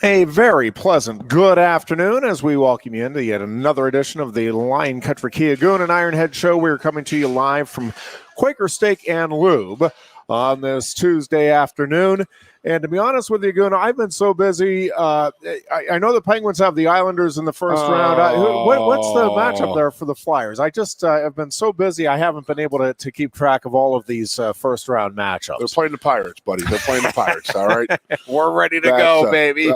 A very pleasant good afternoon as we welcome you into yet another edition of the Lion Country Kia Goon and Ironhead Show. We're coming to you live from Quaker Steak and Lube on this Tuesday afternoon. And to be honest with you, Goon, I've been so busy. I know the Penguins have the Islanders in the first round. What's the matchup there for the Flyers? I just have been so busy, I haven't been able to keep track of all of these first-round matchups. They're playing the Pirates, buddy. They're playing the Pirates, all right? We're ready to go, baby.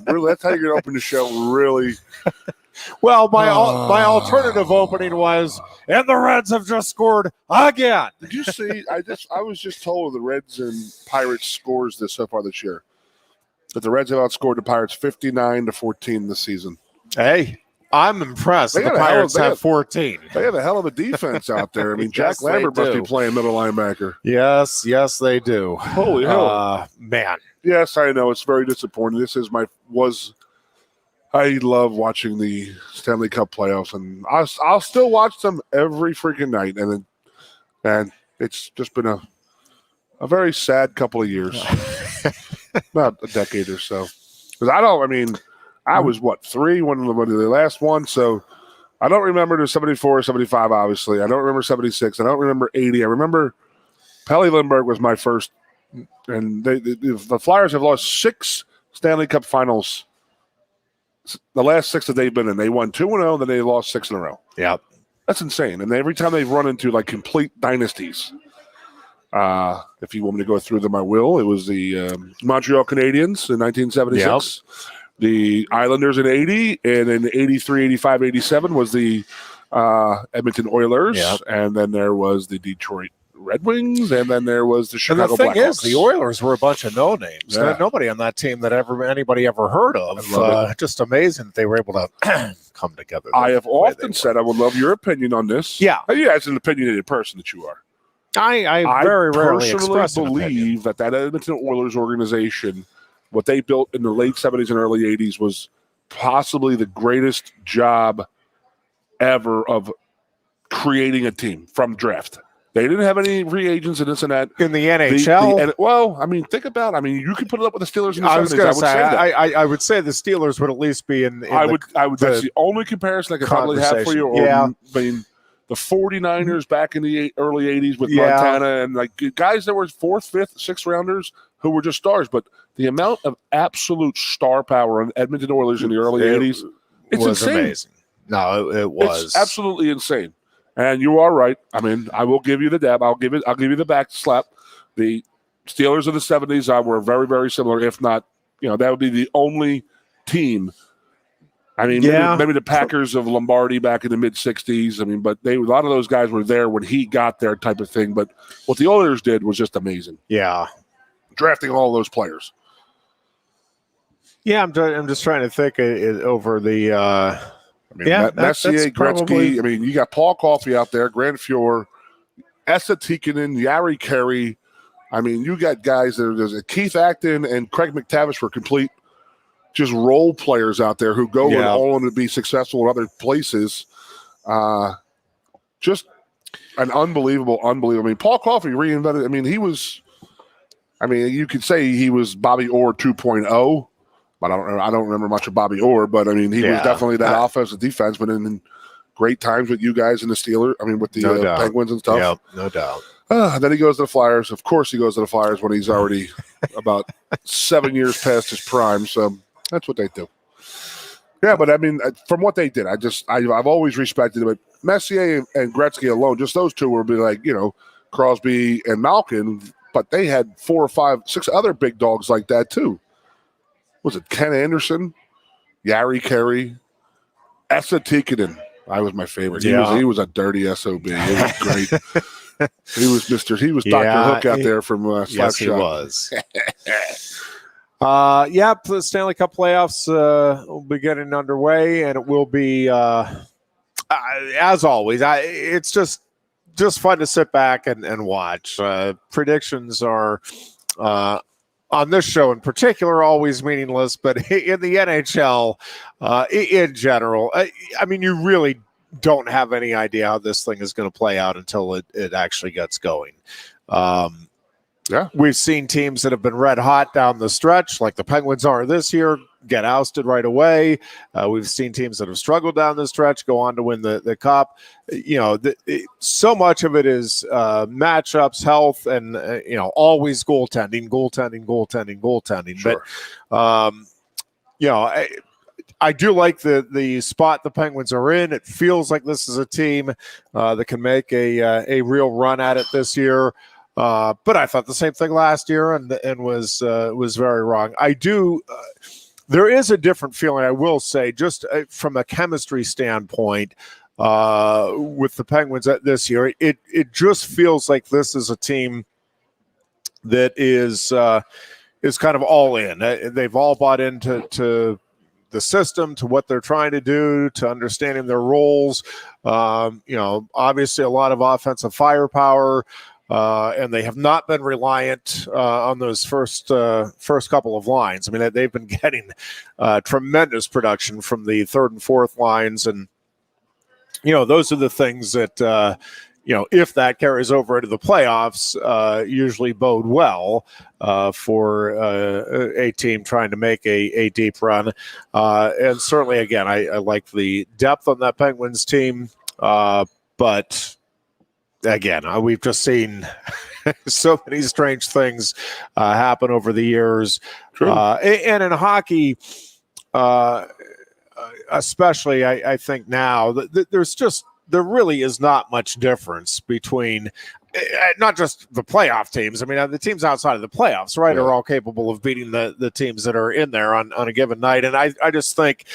Really, that's how you're going to open the show, really. Well, my alternative opening was, and the Reds have just scored again. Did you see? I was just told the Reds and Pirates scores so far this year. That the Reds have outscored the Pirates 59-14 this season. Hey, I'm impressed. The Pirates have 14. They have a hell of a defense out there. I mean, Jack Lambert must be playing middle linebacker. Yes, they do. Holy hell, man! Yes, I know it's very disappointing. I love watching the Stanley Cup playoffs, and I'll still watch them every freaking night. And it's just been a very sad couple of years, about a decade or so. Because I was 3 when the last one, so I don't remember the 74, 75. Obviously, I don't remember 76. I don't remember 80. I remember Pelle Lindbergh was my first, and the Flyers have lost 6 Stanley Cup Finals. The last 6 that they've been in, they won 2-0, then they lost 6 in a row. Yep. That's insane. And every time they've run into like complete dynasties, if you want me to go through them, I will. It was the Montreal Canadiens in 1976, the Islanders in 80, and in 83, 85, 87 was the Edmonton Oilers, and then there was the Detroit Red Wings, and then there was the Chicago Blackhawks. And the thing is, the Oilers were a bunch of no-names. Yeah. Nobody on that team that anybody ever heard of. Just amazing that they were able to come together. I have often said I would love your opinion on this. Yeah. You as an opinionated person that you are. I very rarely personally believe that Edmonton Oilers organization, what they built in the late 70s and early 80s, was possibly the greatest job ever of creating a team from draft. They didn't have any free agents and this and that. In the NHL? Think about it. You could put it up with the Steelers in the 70s. I was going to say, I would say the Steelers would at least be in I would. That's the only comparison I could probably have for you. The 49ers back in the early 80s with Montana and like guys that were 4th, 5th, 6th rounders who were just stars. But the amount of absolute star power on Edmonton Oilers in the early 80s, it's insane. Amazing. No, it was. It's absolutely insane. And you are right. I will give you the dab. I'll give you the back slap. The Steelers of the 70s were very, very similar. If not, that would be the only team. Maybe the Packers of Lombardi back in the mid 60s. But a lot of those guys were there when he got there, type of thing. But what the Oilers did was just amazing. Yeah, drafting all those players. Yeah, I'm just trying to think over the. Messier, Gretzky. You got Paul Coffey out there, Grant Fuhr, Esa Tikkanen, Jari Kurri. You got guys there's Keith Acton and Craig McTavish were complete just role players out there who go and all in to be successful in other places. Just an unbelievable. Paul Coffey reinvented. He was. You could say he was Bobby Orr 2.0. But I don't remember much of Bobby Orr, but he was definitely that offensive defenseman in great times with you guys in the Steelers. With the Penguins and stuff. Yeah, no doubt. Then he goes to the Flyers. Of course, he goes to the Flyers when he's already about 7 years past his prime. So that's what they do. Yeah, but from what they did, I've always respected it. Messier and Gretzky alone, just those two would be like Crosby and Malkin, but they had 4 or 5, 6 other big dogs like that too. Was it Ken Anderson, Jari Kurri, Esa Tikkanen? I was my favorite. He was a dirty SOB. It was great. He was Dr. Hook out there from Slapshot. Yes, he was. The Stanley Cup playoffs will be getting underway, and it will be, as always, it's just fun to sit back and watch. Predictions are on this show in particular, always meaningless, but in the NHL, in general, you really don't have any idea how this thing is going to play out until it actually gets going. We've seen teams that have been red hot down the stretch, like the Penguins are this year, get ousted right away. We've seen teams that have struggled down the stretch go on to win the cup. So much of it is matchups, health, and always goaltending. Sure. But I do like the spot the Penguins are in. It feels like this is a team that can make a real run at it this year. But I thought the same thing last year and was very wrong. I do. There is a different feeling, I will say, just from a chemistry standpoint with the Penguins this year. It just feels like this is a team that is kind of all in. They've all bought into the system, to what they're trying to do, to understanding their roles. Obviously a lot of offensive firepower, and they have not been reliant on those first couple of lines. I mean, they've been getting tremendous production from the third and fourth lines, and those are the things that if that carries over into the playoffs, usually bode well for a team trying to make a deep run. And certainly, again, I like the depth on that Penguins team. But again, we've just seen so many strange things happen over the years. And in hockey, especially, I think now, there really is not much difference between not just the playoff teams. I mean, the teams outside of the playoffs, right, are all capable of beating the teams that are in there on a given night. And I just think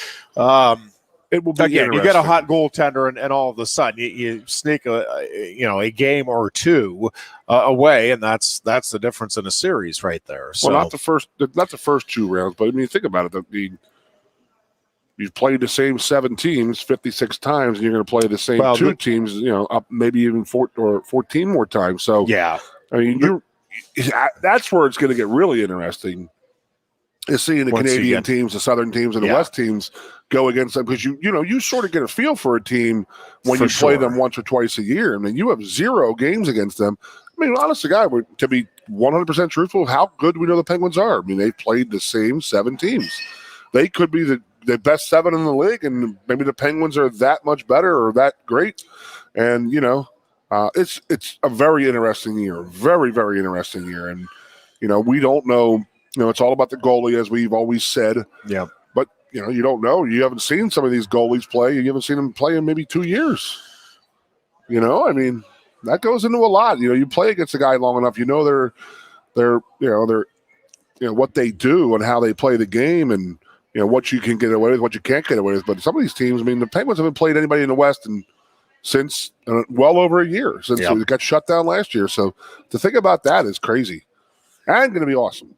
it will be, again, you get a hot goaltender and all of a sudden you sneak a game or two away, and that's the difference in a series right there. So, well, not the first two rounds, but I mean, think about it. You've played the same 7 teams 56 times, and you're going to play the same 2 teams, up maybe even 14 more times. So, yeah, I mean, that's where it's going to get really interesting, is seeing the Canadian teams, the Southern teams, and the West teams go against them, because you sort of get a feel for a team when you play them once or twice a year. I mean, you have 0 games against them. I mean, honestly, to be 100% truthful, how good we know the Penguins are. I mean, they played the same 7 teams. They could be the best 7 in the league, and maybe the Penguins are that much better or that great. And it's a very interesting year, very, very interesting year. And we don't know. It's all about the goalie, as we've always said. Yeah. But you don't know. You haven't seen some of these goalies play. You haven't seen them play in maybe 2 years. I mean, that goes into a lot. You play against a guy long enough, they're what they do and how they play the game, and what you can get away with, what you can't get away with. But some of these teams, I mean, the Penguins haven't played anybody in the West since well over a year, since they got shut down last year. So to think about that is crazy and going to be awesome.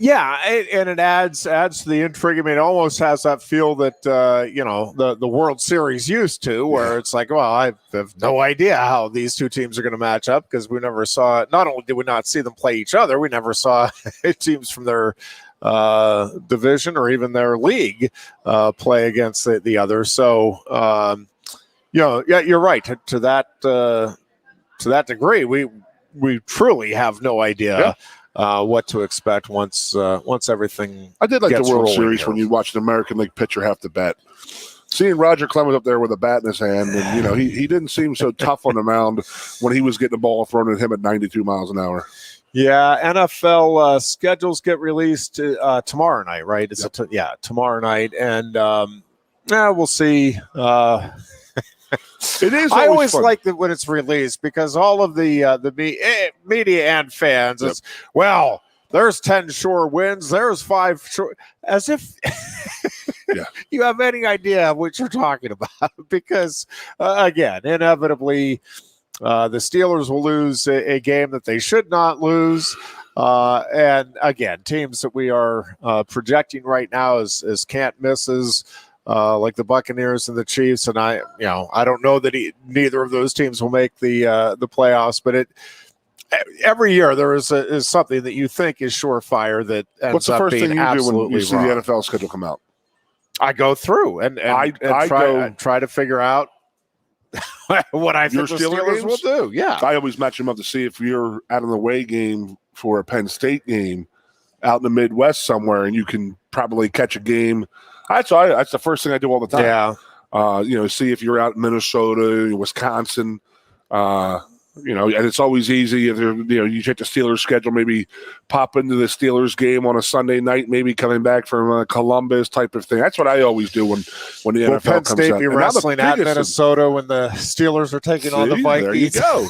Yeah, and it adds to the intrigue. I mean, it almost has that feel that the World Series used to, where it's like, well, I have no idea how these 2 teams are going to match up, because we never saw. Not only did we not see them play each other, we never saw teams from their division or even their league play against the other. So you're right to that degree. We truly have no idea what to expect once everything. I did like the World Series here. when you watch an American League pitcher have to bat. Seeing Roger Clemens up there with a bat in his hand, and he didn't seem so tough on the mound when he was getting the ball thrown at him at 92 miles an hour. Yeah, NFL schedules get released tomorrow night, right? Tomorrow night, and we'll see. It is. I always fun. like that when it's released, because all of the media and fans, it's, well, there's 10 sure wins, there's 5 sure, as if you have any idea what you're talking about. Because again, inevitably, the Steelers will lose a game that they should not lose. And again, teams that we are projecting right now as can't misses, like the Buccaneers and the Chiefs. And I don't know that neither of those teams will make the playoffs, but every year there is something that you think is surefire that ends What's the up first being thing you do when you see wrong. the NFL schedule come out? I go through and try to figure out what I think the Steelers will do. Yeah. I always match them up to see if you're at an away game for a Penn State game, out in the Midwest somewhere, and you can probably catch a game. That's the first thing I do all the time. Yeah. See if you're out in Minnesota, Wisconsin, and it's always easy if you check the Steelers schedule, maybe pop into the Steelers game on a Sunday night, maybe coming back from Columbus type of thing. That's what I always do when the NFL Penn comes State out. be wrestling at Minnesota when the Steelers are taking on the Vikings. There you go.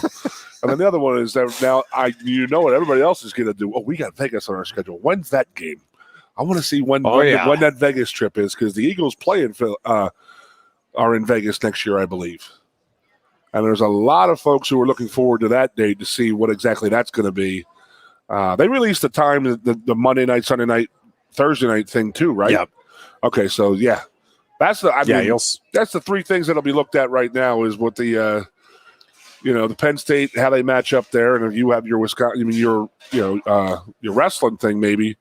And then the other one is that now what everybody else is going to do. Oh, we got Vegas on our schedule. When's that game? I want to see when that Vegas trip is, because the Eagles are in Vegas next year, I believe. And there's a lot of folks who are looking forward to that date to see what exactly that's going to be. They released the time, the Monday night, Sunday night, Thursday night thing too, right? Yeah. Okay, so that's the three things that'll be looked at right now is what the the Penn State, how they match up there, and if you have your Wisconsin, your wrestling thing, maybe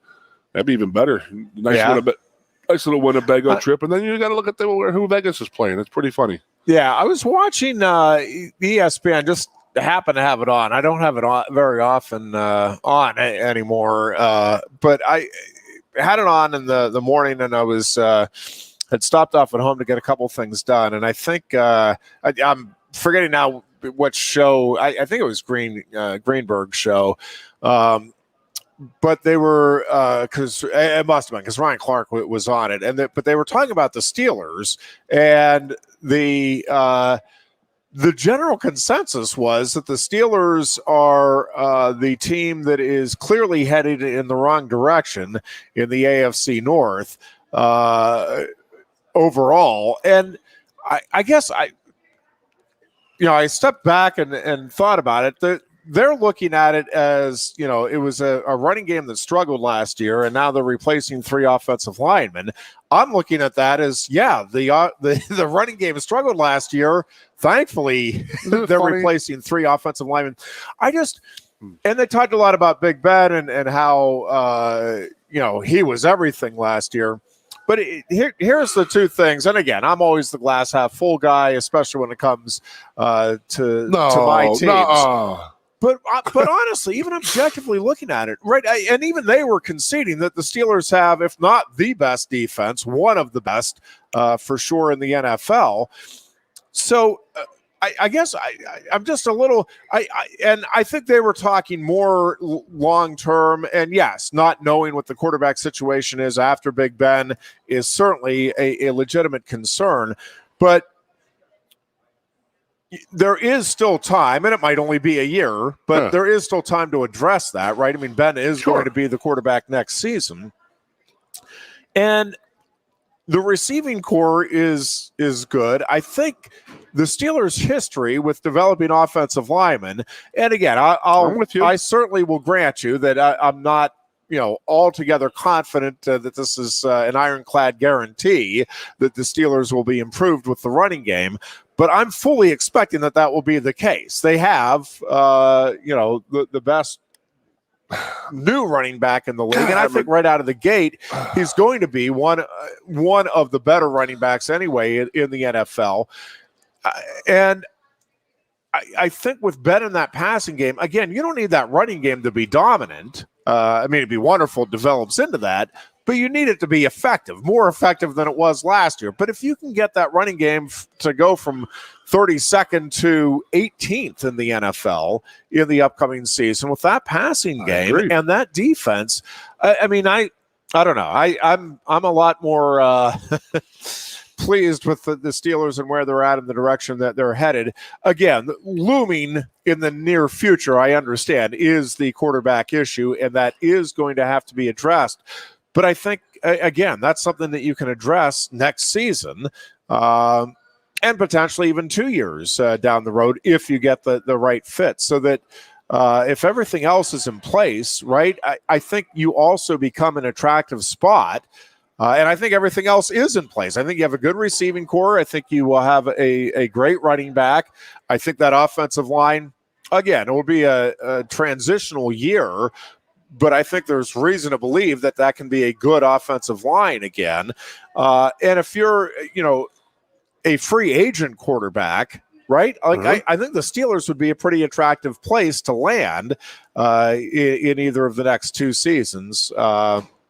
that'd be even better. Nice little Winnebago trip, and then you got to look at who Vegas is playing. It's pretty funny. Yeah, I was watching ESPN. Just happen to have it on. I don't have it on very often anymore, but I had it on in the morning, and I was had stopped off at home to get a couple things done, and I think I'm forgetting now what show. I think it was Greenberg's show. But they were because it must have been because Ryan Clark was on it, but they were talking about the Steelers, and the general consensus was that the Steelers are the team that is clearly headed in the wrong direction in the AFC North overall, and I guess I stepped back and thought about it. They're looking at it as, it was a running game that struggled last year, and now they're replacing 3 offensive linemen. I'm looking at that as, the running game struggled last year. Thankfully, they're replacing 3 offensive linemen. And they talked a lot about Big Ben and how, he was everything last year. But here's the two things. And again, I'm always the glass half full guy, especially when it comes to my teams. But honestly, even objectively looking at it, right, and even they were conceding that the Steelers have, if not the best defense, one of the best for sure in the NFL. So I guess I'm just a little and I think they were talking more long term. And yes, not knowing what the quarterback situation is after Big Ben is certainly a legitimate concern, but there is still time, and it might only be a year, but there is still time to address that, right? I mean, Ben is going to be the quarterback next season. And the receiving core is good. I think the Steelers' history with developing offensive linemen, and again, I'm with you. I certainly will grant you that I'm not altogether confident that this is an ironclad guarantee that the Steelers will be improved with the running game. But I'm fully expecting that will be the case. They have, the best new running back in the league, and I think right out of the gate, he's going to be one of the better running backs anyway in the NFL. And I think with Ben in that passing game, again, you don't need that running game to be dominant. It'd be wonderful it develops into that, but you need it to be effective, more effective than it was last year. But if you can get that running game to go from 32nd to 18th in the NFL in the upcoming season with that passing game and that defense, I don't know. I'm a lot more pleased with the Steelers and where they're at in the direction that they're headed. Again, looming in the near future, I understand, is the quarterback issue, and that is going to have to be addressed. But I think, again, that's something that you can address next season and potentially even 2 years down the road if you get the right fit. So that if everything else is in place, right, I think you also become an attractive spot. And I think everything else is in place. I think you have a good receiving core. I think you will have a great running back. I think that offensive line, again, it will be a transitional year, but I think there's reason to believe that can be a good offensive line again. And if you're, a free agent quarterback, right? Like I think the Steelers would be a pretty attractive place to land in either of the next 2 seasons.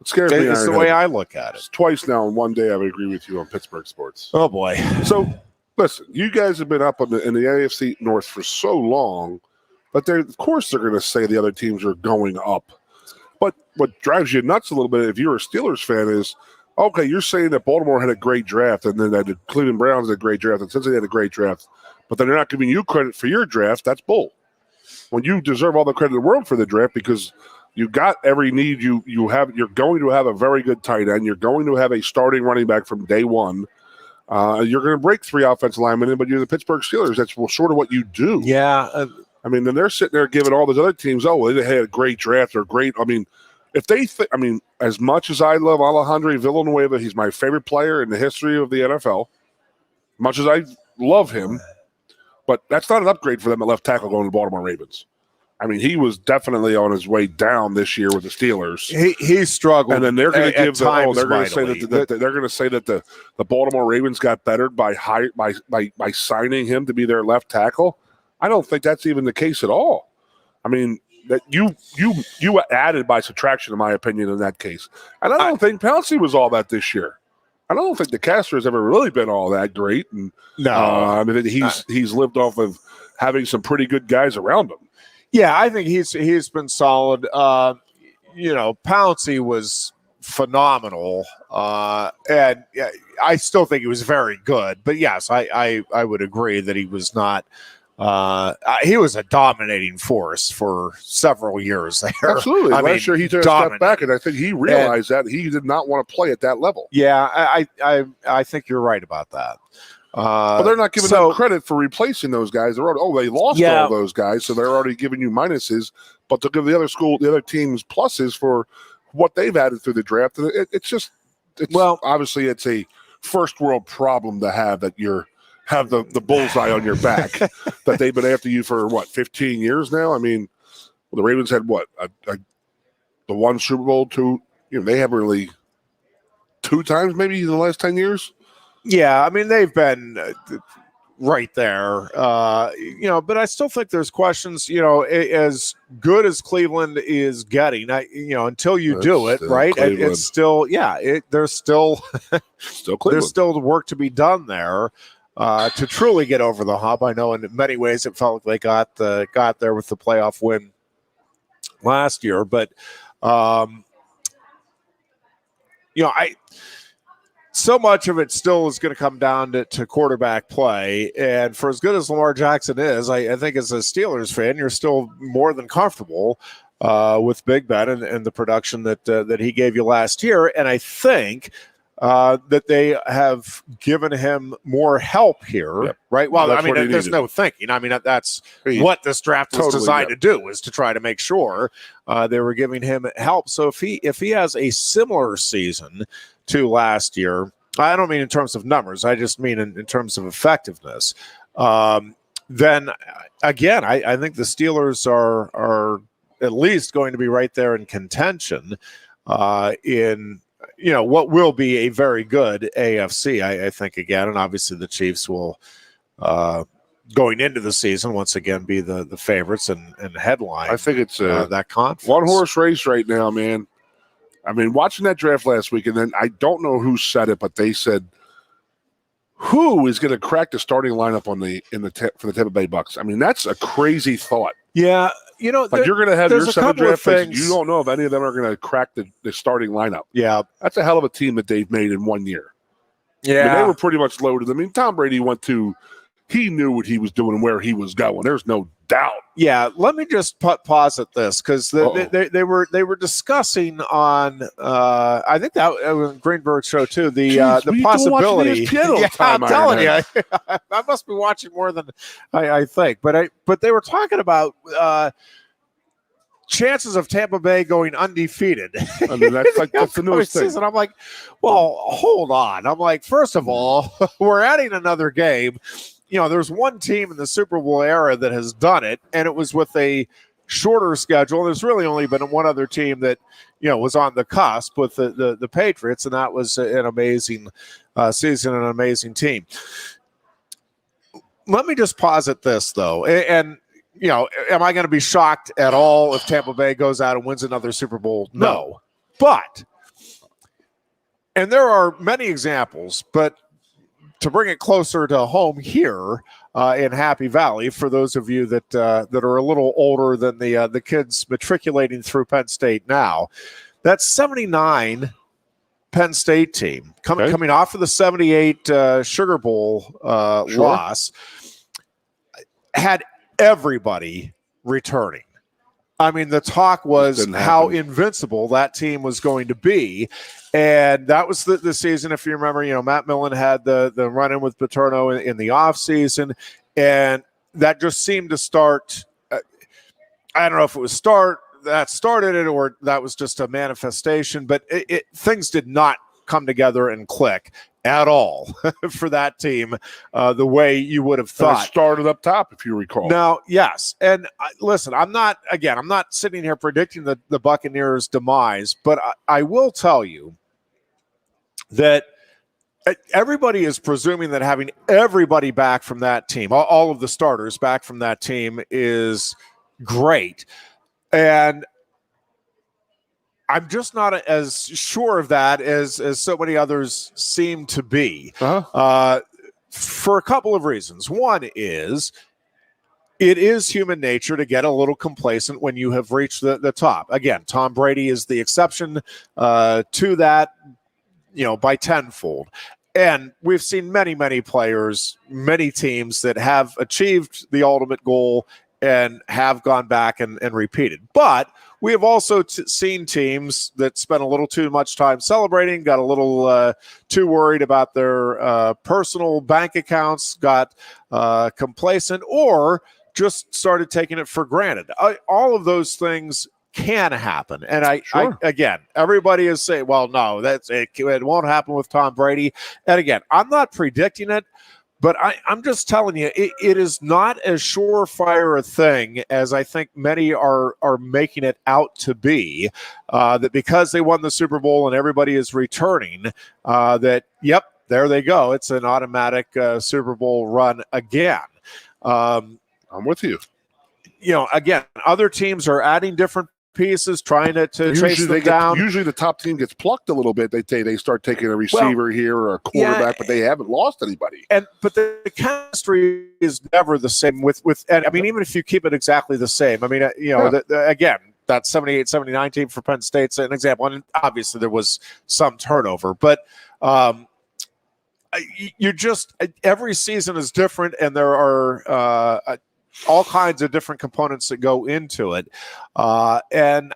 It scares me. It's the way I look at it. It's twice now in one day I would agree with you on Pittsburgh sports. Oh, boy. So, listen, you guys have been up in the AFC North for so long, but of course they're going to say the other teams are going up. But what drives you nuts a little bit, if you're a Steelers fan, is, okay, you're saying that Baltimore had a great draft, and then that the Cleveland Browns had a great draft, and Cincinnati had a great draft, but then they're not giving you credit for your draft. That's bull. When you deserve all the credit in the world for the draft because you got every need you have. You're going to have a very good tight end. You're going to have a starting running back from day one. You're going to break 3 offensive linemen in, but you're the Pittsburgh Steelers. That's sort of what you do. Yeah. I mean, then they're sitting there giving all those other teams, they had a great draft or great. I mean, if they as much as I love Alejandro Villanueva, he's my favorite player in the history of the NFL, much as I love him, but that's not an upgrade for them at left tackle going to the Baltimore Ravens. I mean, he was definitely on his way down this year with the Steelers. He struggled, and then they're going to give they're going to say they're going to say that the Baltimore Ravens got better by signing him to be their left tackle. I don't think that's even the case at all. I mean, that you added by subtraction, in my opinion, in that case. And I don't think Pouncey was all that this year. I don't think the Castor has ever really been all that great. And no, I mean he's lived off of having some pretty good guys around him. Yeah, I think he's been solid. Pouncey was phenomenal, and I still think he was very good. But yes, I would agree that he was not. He was a dominating force for several years there. Absolutely. Last year he took a step back, and I think he realized that he did not want to play at that level. Yeah, I think you're right about that. But they're not giving them credit for replacing those guys. They lost all those guys, so they're already giving you minuses. But they'll give the other teams pluses for what they've added through the draft. And obviously it's a first world problem to have that you have the bullseye on your back that they've been after you for 15 years now. I mean, the Ravens had the one Super Bowl, 2. They haven't really 2 times maybe in the last 10 years. Yeah, I mean, they've been right there, but I still think there's questions, as good as Cleveland is getting, until you do it, right? Cleveland. It's still, there's still Cleveland. There's still work to be done there to truly get over the hump. I know in many ways it felt like they got there with the playoff win last year, but, so much of it still is going to come down to quarterback play. And for as good as Lamar Jackson is, I think as a Steelers fan, you're still more than comfortable with Big Ben and the production that he gave you last year. And I think that they have given him more help here, right? Well, I mean, there's no thinking. I mean, that's what this draft was designed to do, is to try to make sure they were giving him help. So if he has a similar season to last year, I don't mean in terms of numbers, I just mean in terms of effectiveness, then again, I think the Steelers are at least going to be right there in contention in what will be a very good AFC, I think, again. And obviously the Chiefs will, going into the season, once again be the favorites and headline. I think it's that conference. One-horse race right now, man. I mean, watching that draft last week, and then I don't know who said it, but they said, who is going to crack the starting lineup for the Tampa Bay Bucks? I mean, that's a crazy thought. Yeah, you're going to have your 7 draft picks. You don't know if any of them are going to crack the starting lineup. Yeah. That's a hell of a team that they've made in 1 year. Yeah. I mean, they were pretty much loaded. I mean, Tom Brady he knew what he was doing and where he was going. There's no doubt. Yeah, let me just pause at this because they were discussing on I think that Greenberg show too the possibility. I'm telling you, I must be watching more than I think, but they were talking about chances of Tampa Bay going undefeated. I mean, that's the newest thing. And I'm like, well, hold on. I'm like, first of all, we're adding another game. There's one team in the Super Bowl era that has done it, and it was with a shorter schedule. There's really only been one other team that, was on the cusp with the Patriots, and that was an amazing season and an amazing team. let me just posit this, though. And am I going to be shocked at all if Tampa Bay goes out and wins another Super Bowl? No. But, and there are many examples, but to bring it closer to home here in Happy Valley, for those of you that are a little older than the kids matriculating through Penn State now, that 79 Penn State team coming off of the 78 Sugar Bowl loss had everybody returning. I mean, the talk was how invincible that team was going to be. And that was the season, if you remember, Matt Millen had the run-in with Paterno in the offseason. And that just seemed to start. I don't know if it was that started it or that was just a manifestation. But things did not come together and click at all for that team the way you would have thought. And it started up top, if you recall. Now, yes. And listen, I'm not sitting here predicting the Buccaneers' demise, but I will tell you that everybody is presuming that having everybody back from that team, all of the starters back from that team, is great. And I'm just not as sure of that as so many others seem to be, for a couple of reasons. One is it is human nature to get a little complacent when you have reached the top. Again, Tom Brady is the exception to that, by tenfold. And we've seen many, many players, many teams that have achieved the ultimate goal and have gone back and repeated. But we have also seen teams that spent a little too much time celebrating, got a little too worried about their personal bank accounts, got complacent, or just started taking it for granted. All of those things can happen. And I again, everybody is saying, well, no, it won't happen with Tom Brady. And again, I'm not predicting it. But I'm just telling you, it is not as surefire a thing as I think many are making it out to be, that because they won the Super Bowl and everybody is returning, yep, there they go. It's an automatic Super Bowl run again. I'm with you. Again, other teams are adding different pieces, trying to chase them down. Usually the top team gets plucked a little bit. They start taking a receiver here or a quarterback, but they haven't lost anybody. But the chemistry is never the same with and I mean, even if you keep it exactly the same. I mean, again, that 78-79 team for Penn State's an example. And obviously there was some turnover, but every season is different, and there are all kinds of different components that go into it. And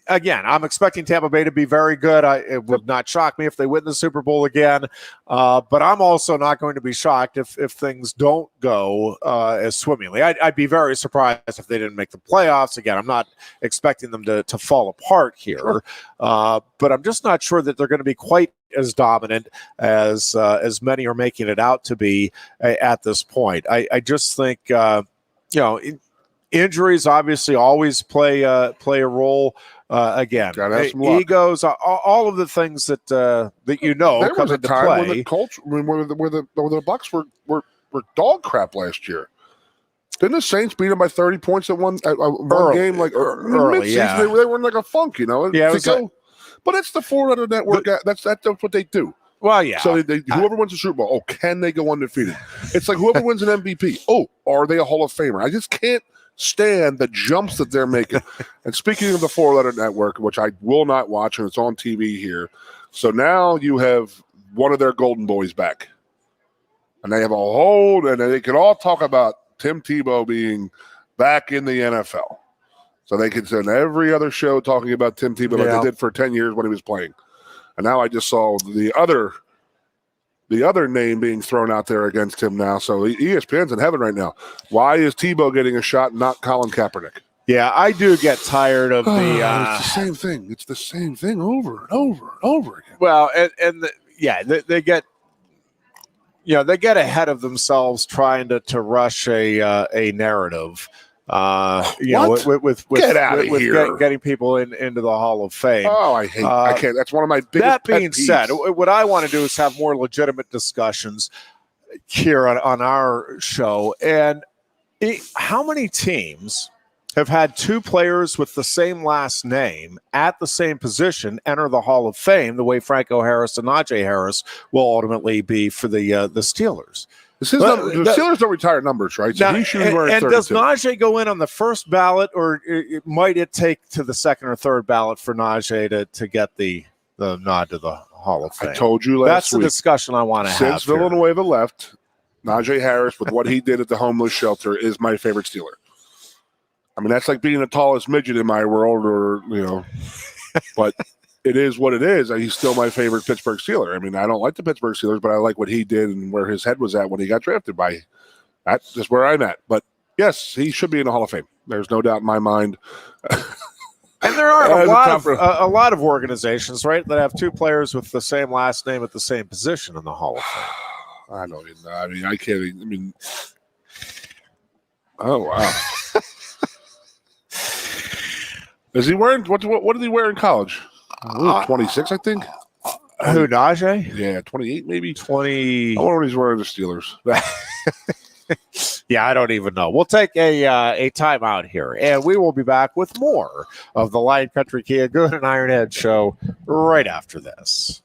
again, I'm expecting Tampa Bay to be very good. It would not shock me if they win the Super Bowl again. But I'm also not going to be shocked if things don't go as swimmingly. I'd be very surprised if they didn't make the playoffs. Again, I'm not expecting them to fall apart here. Sure. But I'm just not sure that they're going to be quite as dominant as many are making it out to be at this point. I just think, injuries obviously always play a role. Again, egos, all of the things that come into play. When the culture, where the Bucs were dog crap last year. Didn't the Saints beat them by 30 points at one game? Like early, yeah. They were in like a funk, Yeah, but it's the 400 network. That's what they do. Well, yeah. So whoever wins the Super Bowl, can they go undefeated? It's like whoever wins an MVP. Are they a Hall of Famer? I just can't stand the jumps that they're making. And speaking of the 4-letter network, which I will not watch, and it's on TV here. So now you have one of their golden boys back. And they have and they can all talk about Tim Tebow being back in the NFL. So they can send every other show talking about Tim Tebow like they did for 10 years when he was playing. And now I just saw the other name being thrown out there against him now. So ESPN's in heaven right now. Why is Tebow getting a shot and not Colin Kaepernick? Yeah, I do get tired of the it's the same thing. It's the same thing over and over and over again. Well, they get they get ahead of themselves trying to rush a narrative. With get out of here. Getting people into the Hall of Fame. Oh, I can't. That's one of my biggest That being said, what I want to do is have more legitimate discussions. here on our show. And how many teams have had two players with the same last name at the same position enter the Hall of Fame the way Franco Harris and Najee Harris will ultimately be for the Steelers? The Steelers don't retire numbers, right? So now, he should be wearing and 32. Does Najee go in on the first ballot, or might it take to the second or third ballot for Najee to get the nod to the Hall of Fame? I told you that's week. the discussion I want to have. Since Villanueva left, Najee Harris, with what he did at the homeless shelter, is my favorite Steeler. I mean, that's like being the tallest midget in my world, or but it is what it is. He's still my favorite Pittsburgh Steeler. I mean, I don't like the Pittsburgh Steelers, but I like what he did and where his head was at when he got drafted by. That's just where I'm at. But yes, he should be in the Hall of Fame. There's no doubt in my mind. And there are a lot of organizations, right, that have two players with the same last name at the same position in the Hall of Fame. I don't even know. I mean, I can't even. I mean, oh wow. Is he wearing what did he wear in college? 26, I think. Who, Najee? Yeah, 28 maybe. 20. I wonder what he's wearing the Steelers. Yeah, I don't even know. We'll take a timeout here, and we will be back with more of the Lion Country Kia Goon and Ironhead show right after this.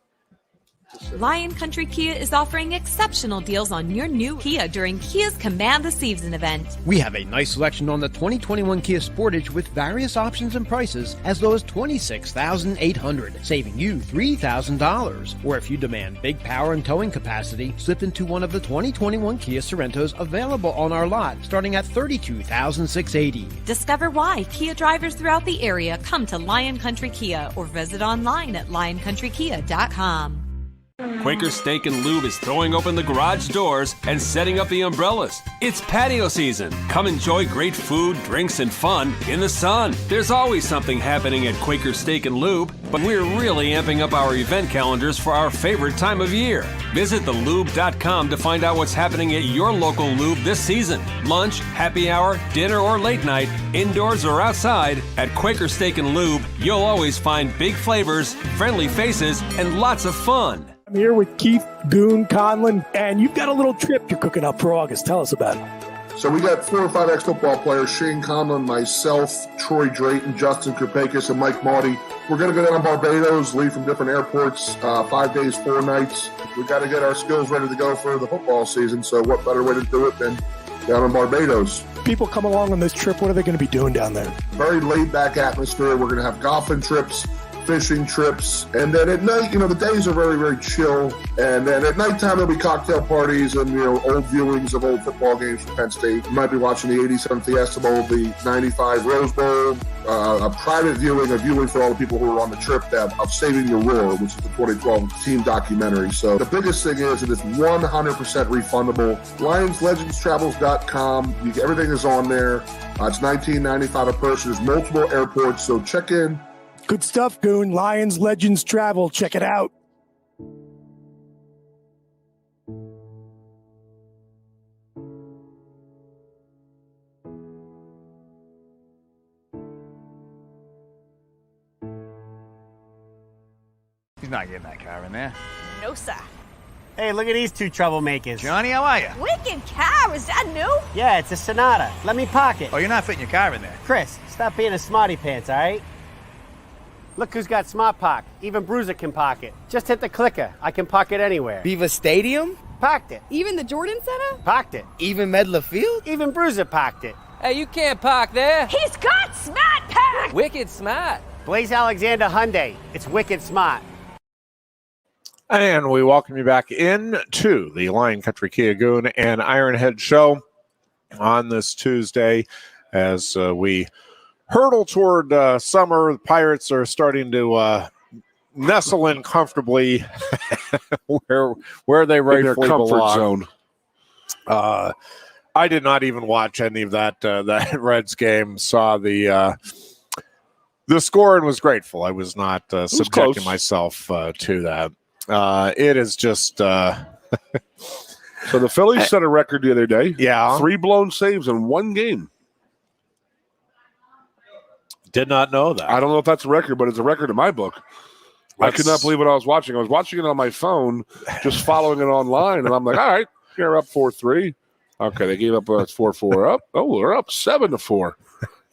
Lion Country Kia is offering exceptional deals on your new Kia during Kia's Command the Season event. We have a nice selection on the 2021 Kia Sportage with various options and prices as low as $26,800, saving you $3,000. Or if you demand big power and towing capacity, slip into one of the 2021 Kia Sorrentos available on our lot, starting at $32,680. Discover why Kia drivers throughout the area come to Lion Country Kia or visit online at lioncountrykia.com. Quaker Steak and Lube is throwing open the garage doors and setting up the umbrellas. It's patio season. Come enjoy great food, drinks, and fun in the sun. There's always something happening at Quaker Steak and Lube, but we're really amping up our event calendars for our favorite time of year. Visit thelube.com to find out what's happening at your local lube this season. Lunch, happy hour, dinner, or late night, indoors or outside, at Quaker Steak and Lube, you'll always find big flavors, friendly faces, and lots of fun. I'm here with Keith Goon Conlon, and you've got a little trip you're cooking up for August. Tell us about it. So we got 4 or 5 ex-football players, Shane Conlon, myself, Troy Drayton, Justin Kirpakis, and Mike Maudie. We're going to go down to Barbados, leave from different airports, 5 days, 4 nights. We got to get our skills ready to go for the football season, so what better way to do it than down in Barbados? People come along on this trip, what are they going to be doing down there? Very laid-back atmosphere. We're going to have golfing trips, fishing trips, and then at night, the days are very, very chill, and then at nighttime there'll be cocktail parties and, old viewings of old football games from Penn State. You might be watching the 87 Fiesta Bowl, the 95 Rose Bowl, a private viewing for all the people who are on the trip of Saving Your Roar, which is the 2012 team documentary. So the biggest thing is that it's 100% refundable. LionsLegendsTravels.com. Everything is on there. It's $19.95 a person. There's multiple airports, so check in. Good stuff, Goon. Lions Legends Travel. Check it out. He's not getting that car in there. No, sir. Hey, look at these two troublemakers. Johnny, how are you? Wicked car, is that new? Yeah, it's a Sonata. Let me park it. Oh, you're not fitting your car in there. Chris, stop being a smarty pants, all right? Look who's got Smart Park. Even Bruiser can park it. Just hit the clicker. I can park it anywhere. Beaver Stadium? Parked it. Even the Jordan Center? Parked it. Even Medlar Field? Even Bruiser parked it. Hey, you can't park there. He's got Smart Park! Wicked smart. Blaze Alexander Hyundai. It's wicked smart. And we welcome you back into the Lion Country Kia Goon and Ironhead show on this Tuesday as we hurtle toward summer. The Pirates are starting to nestle in comfortably where they rightfully belong. I did not even watch any of that Reds game. Saw the score and was grateful. I was not subjecting myself to that. It is just so the Phillies set a record the other day. Yeah, 3 blown saves in one game. Did not know that. I don't know if that's a record, but it's a record in my book. I could not believe what I was watching. I was watching it on my phone, just following it online, and I'm like, all right. You're up 4-3. Okay, they gave up 4-4 up. Oh, they're up 7-4.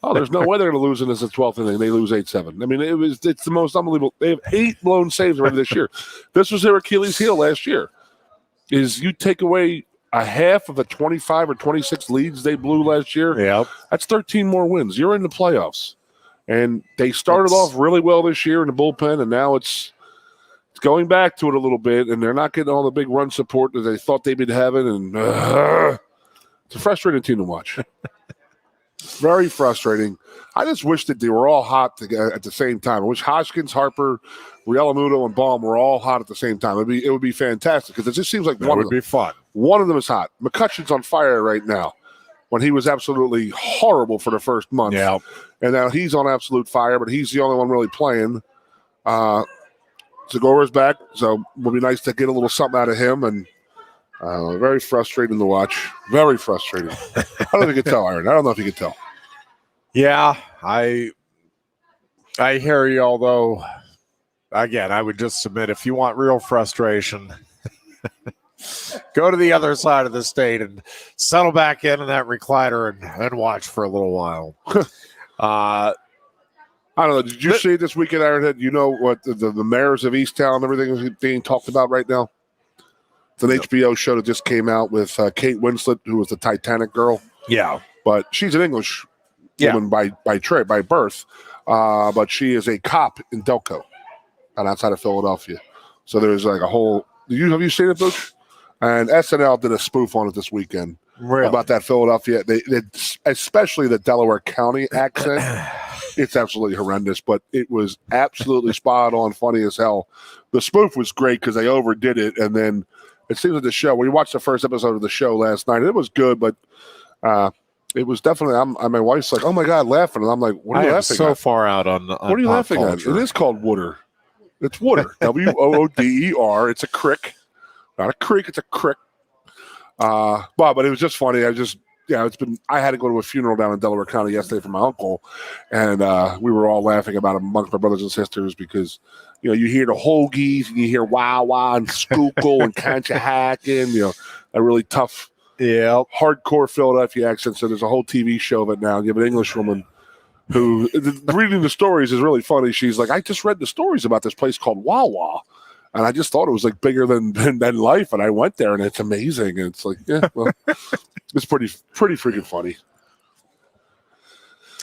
Oh, there's no way they're going to lose in this 12th inning. They lose 8-7. I mean, it's the most unbelievable. They have 8 blown saves already this year. This was their Achilles heel last year. Is you take away a half of the 25 or 26 leads they blew last year. Yep. That's 13 more wins. You're in the playoffs. And they started off really well this year in the bullpen, and now it's going back to it a little bit, and they're not getting all the big run support that they thought they'd been having. And it's a frustrating team to watch. Very frustrating. I just wish that they were all hot at the same time. I wish Hoskins, Harper, Rialamuto, and Baum were all hot at the same time. It would be fantastic because it just seems like That would be fun. One of them is hot. McCutcheon's on fire right now when he was absolutely horrible for the first month. Yeah. And now he's on absolute fire, but he's the only one really playing. Segura's back, so it will be nice to get a little something out of him. And very frustrating to watch. Very frustrating. I don't know if you can tell, Aaron. I don't know if you can tell. Yeah, I hear you, although, again, I would just submit if you want real frustration, go to the other side of the state and settle back in that recliner and watch for a little while. I don't know. Did you see this weekend, Ironhead? You know what the mayors of Easttown and everything is being talked about right now? It's an HBO show that just came out with Kate Winslet, who was the Titanic girl. Yeah. But she's an English woman by birth. But she is a cop in Delco and outside of Philadelphia. So there's like a whole – have you seen it, Booch? And SNL did a spoof on it this weekend about that Philadelphia. They especially the Delaware County accent. It's absolutely horrendous, but it was absolutely spot on, funny as hell. The spoof was great because they overdid it, and then it seems like the show. We watched the first episode of the show last night. It was good, but it was definitely. My wife's like, "Oh my god," laughing, and I'm like, "What are you laughing so at?" far out on what are you pop laughing culture. at? It is called water. It's water. WOODER. It's a crick, not a creek. It's a crick. But it was just funny. I had to go to a funeral down in Delaware County yesterday for my uncle, and we were all laughing about it amongst my brothers and sisters because, you hear the Hoagies and you hear Wah Wah and Schuylkill and Conshohocken, a really tough, hardcore Philadelphia accent. So there's a whole TV show of it now. You have an English woman who, reading the stories is really funny. She's like, I just read the stories about this place called Wah Wah. And I just thought it was like bigger than life. And I went there and it's amazing. And it's like, yeah, well, it's pretty freaking funny.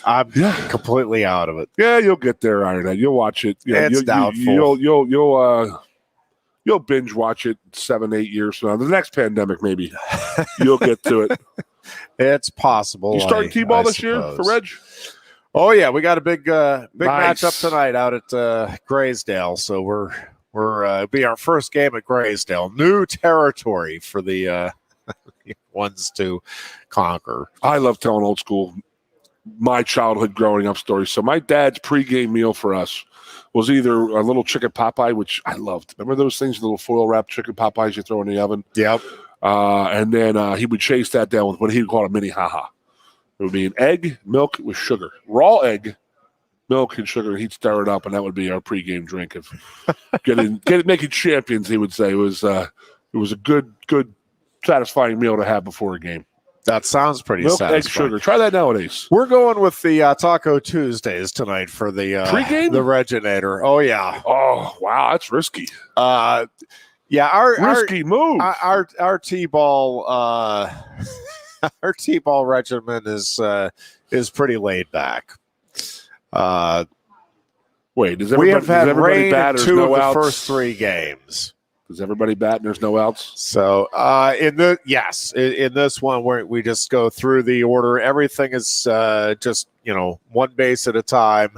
I'm completely out of it. Yeah, you'll get there, Ironhead. You'll watch it. It's doubtful. You'll binge watch it 7-8 years from now. The next pandemic, maybe you'll get to it. It's possible. You starting T-ball this year for Reg? Oh yeah, we got a big Nice. matchup tonight out at Graysdale. So we're it'll be our first game at Graysdale. New territory for the ones to conquer. I love telling old school, my childhood growing up stories. So my dad's pregame meal for us was either a little chicken Popeye, which I loved. Remember those things, little foil wrapped chicken Popeyes you throw in the oven? Yep. And then he would chase that down with what he would call a mini ha-ha. It would be an egg, milk with sugar. Raw egg, milk and sugar. He'd stir it up, and that would be our pregame drink of making champions, he would say. It was a good, satisfying meal to have before a game. That sounds pretty milk, satisfying. egg, sugar. Try that nowadays. We're going with the Taco Tuesdays tonight for the pregame? The Reginator. Oh yeah. Oh wow, that's risky. Yeah, our risky move. Our T-ball our T-ball regimen is pretty laid back. Wait, does we have had rain bat in 2 of the outs? first 3 games. Does everybody bat and there's no outs? So in this one we just go through the order. Everything is just one base at a time.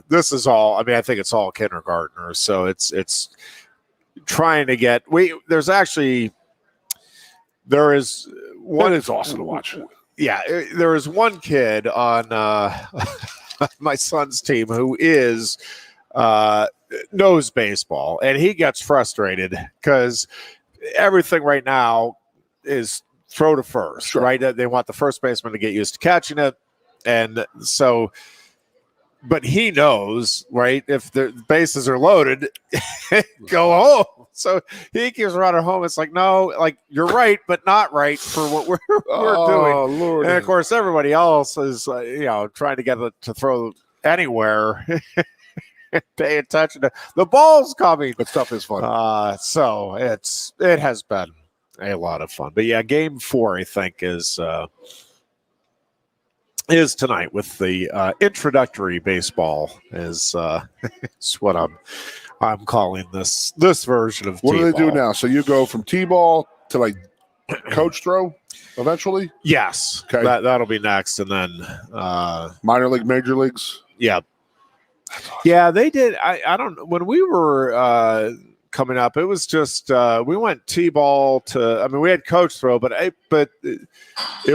This is all. I mean, I think it's all kindergartners. So it's trying to get. There is one. That is awesome to watch. Yeah, there is one kid on my son's team who knows baseball, and he gets frustrated because everything right now is throw to first, right? They want the first baseman to get used to catching it, and so. But he knows, right? If the bases are loaded, go home. So he keeps running home. It's like, no, like you're right, but not right for what we're doing. Lord. And of course, everybody else is trying to get it to throw anywhere. Pay attention to the ball's coming. That stuff is fun. So it has been a lot of fun. But yeah, game 4 I think is tonight with the introductory baseball is what I'm calling this version of what T-ball. do they do now? So you go from T-ball to like coach throw eventually? Yes. Okay. That'll be next. And then minor league, major leagues? Yeah. Yeah, they did. I don't when we were coming up, it was just we went T-ball to. I mean, we had coach throw, but it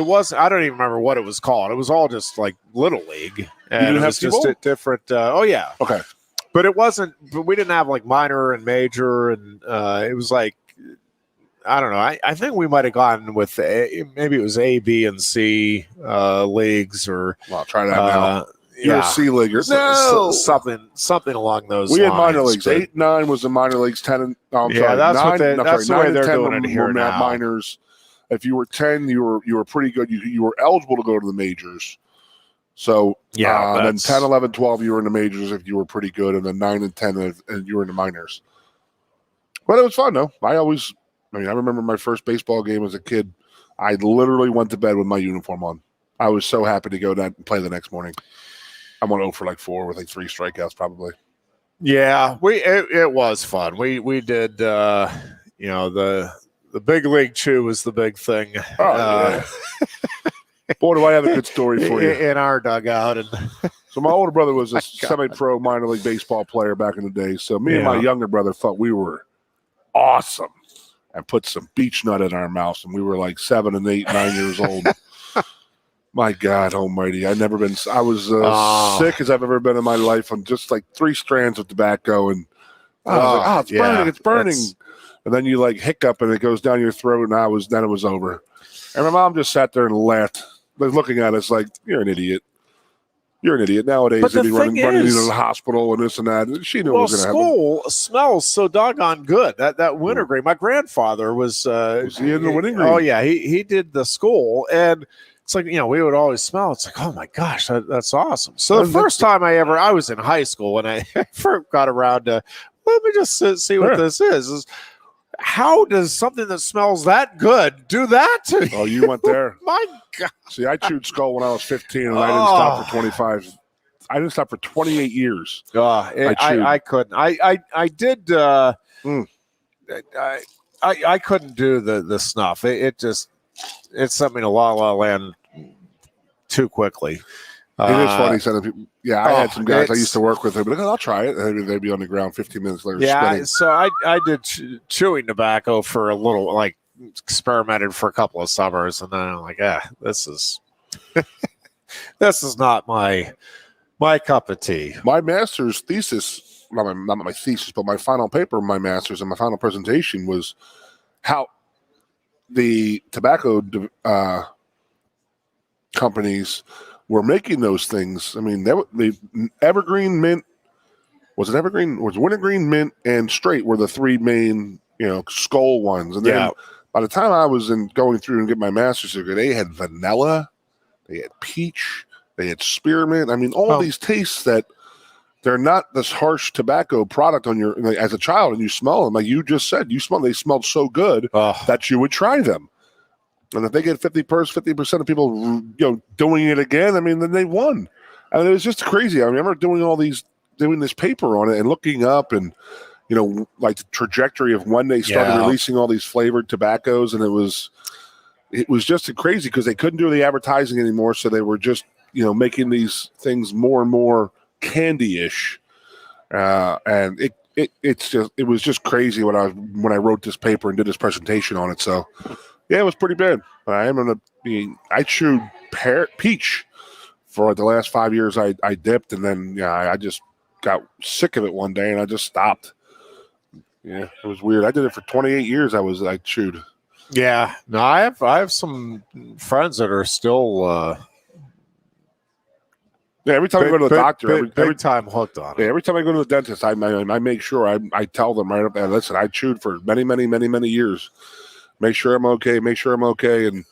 was. I don't even remember what it was called. It was all just like little league, and it was just a different. Oh yeah, okay. But it wasn't. But we didn't have like minor and major, and it was like I don't know. I think we might have gone with maybe it was A, B, and C leagues, or well, try that now. You're a C leaguer. No, something along those lines. We had minor leagues. 8, 9 was the minor leagues. 10 and that's 9, that's the way they're doing it here now. Minors. If you were 10, you were pretty good. You were eligible to go to the majors. So and then 10, 11, 12, you were in the majors if you were pretty good, and then 9 and 10, and you were in the minors. But it was fun though. I remember my first baseball game as a kid. I literally went to bed with my uniform on. I was so happy to go and play the next morning. I went 0 for like 4 with like 3 strikeouts probably. Yeah, it was fun. We did the big league chew was the big thing. Yeah. Boy, do I have a good story for you. In our dugout. And so my older brother was a semi-pro minor league baseball player back in the day. So me and my younger brother thought we were awesome and put some beech nut in our mouths, and we were like 7 and 8, 9 years old. My God almighty. I was sick as I've ever been in my life on just like 3 strands of tobacco. And it's burning. And then you like hiccup and it goes down your throat. And then it was over. And my mom just sat there and laughed, like looking at us like, you're an idiot. You're an idiot. Nowadays, they'd be running you to the hospital and this and that. And she knew what was going to happen. School smells so doggone good. That wintergreen. My grandfather was he in the wintergreen? Oh, yeah. He did the school. And it's like, we would always smell. It's like, oh my gosh, that's awesome. So the first time I was in high school when I first got around to, let me just see what this is how does something that smells that good do that to you? Oh, you went there. My God. See, I chewed skull when I was 15 and I didn't stop for 25. I didn't stop for 28 years. I couldn't. I did. I couldn't do the snuff. It sent me to La La Land too quickly. It is funny. I had some guys I used to work with. They'd be like, I'll try it. And they'd be on the ground 15 minutes later. Yeah, so I did chewing tobacco for a little, like experimented for a couple of summers, and then I'm like, this is this is not my cup of tea. My master's thesis, not my thesis, but my final paper, my master's, and my final presentation was how the tobacco companies were making those things. I mean, the evergreen, mint, was it evergreen? Was wintergreen, mint, and straight were the 3 main, skull ones. And then by the time I was going through and get my master's degree, they had vanilla, they had peach, they had spearmint. I mean, all these tastes that they're not this harsh tobacco product on your, as a child, and you smell them. Like you just said, they smelled so good that you would try them. And if they get 50% of people, doing it again, I mean, then they won. And it was just crazy. I remember doing this paper on it and looking up and, like the trajectory of when they started releasing all these flavored tobaccos. And it was just crazy because they couldn't do the advertising anymore. So they were just, making these things more and more candy-ish. And it was just crazy when I wrote this paper and did this presentation on it. So yeah, it was pretty bad. I chewed peach for the last 5 years. I dipped, and then I just got sick of it one day, and I just stopped. Yeah, it was weird. I did it for 28 years. I chewed. Yeah, no, I have some friends that are still Yeah, every time I go to the doctor, every time hooked on it. Yeah, every time I go to the dentist, I make sure I tell them right up there, listen, I chewed for many years. Make sure I'm okay. And